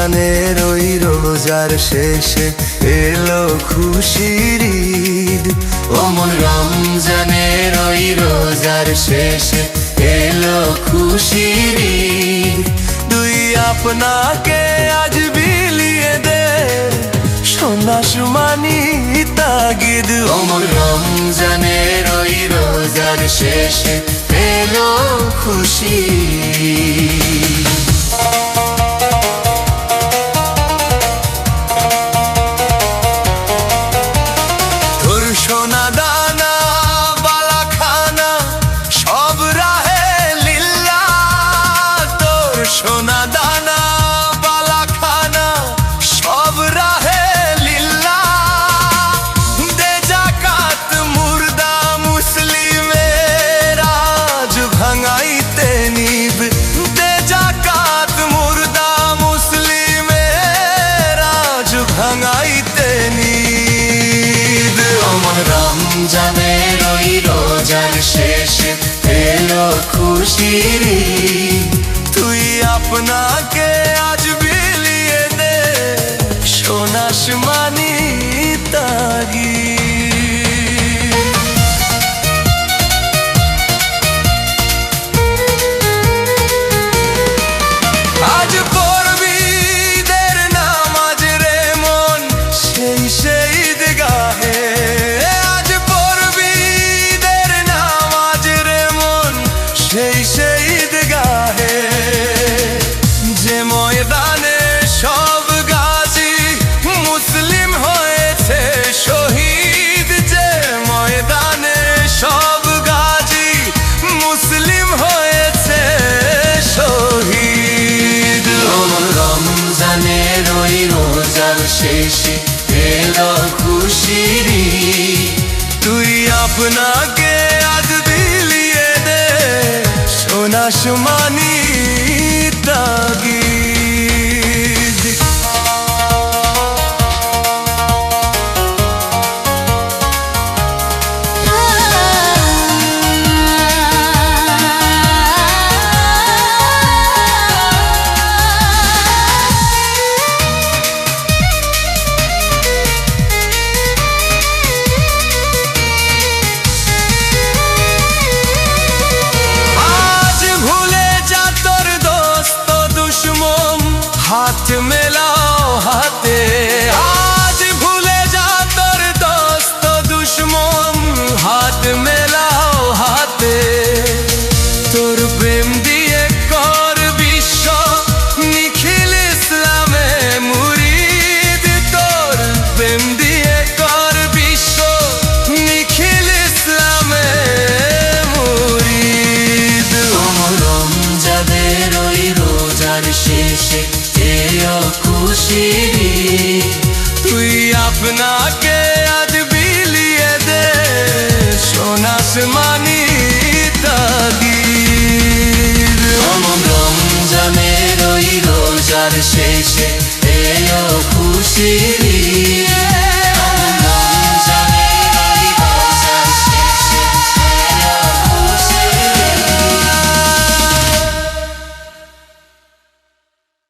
রমজানের ওই রোজার শেষে এলো খুশির ঈদ। ও মন রমজানের ওই রোজার শেষে এলো খুশির ঈদ। তুই আপনাকে আজ বিলিয়ে দে সোনা সুমানি তাগিদ। ও মন রমজানের ওই রোজার শেষে এলো খুশির ঈদ। সোনা দানা বালা খানা সব রাহে লিল্লাহ। তোর সোনা দানা বালা খানা সব রাহে লিল্লাহ। দে যাকাত মুর্দা মুসলিমের আজ ভাঙাইতে নিব। দে যাকাত মুর্দা মুসলিমের আজ ভাঙাইতে নিব। রমজানের ওই রোজার শেষে এলো খুশির ঈদ। তুই আপনাকে আজ বিলিয়ে দে সোনা সুমানি তাগিদ। আজ পড়বি ঈদের নামাজ রে মন সেই সেই ঈদগাহে। সেই সেই ঈদগাহে যে ময়দানে সব গাজী মুসলিম হয়েছে শহীদ। যে ময়দানে সব গাজী মুসলিম হয়েছে শহীদ। রমজানের ওই রোজার শেষে এলো খুশির ঈদ। তুই আপনাকে আজ বিলিয়ে দে সোনা সুমানি তাগিদ। হাত মেলাও হাতে আজ ভুলে যা তোর দোস্ত দুশ্মন। হাত মেলাও হাতে তোর প্রেম দিয়ে কর বিশ্ব নিখিল ইসলামে মুরিদ। তোর প্রেম দিয়ে কর বিশ্ব নিখিল ইসলামে মুরিদ। রমজানের ওই রোজার শেষে এলো খুশির ঈদ। তুই আপনাকে আজ বিলিয়ে দে সোনা সুমানি তাগিদ। রমজানের ওই রোজার শেষে এলো খুশির ঈদ।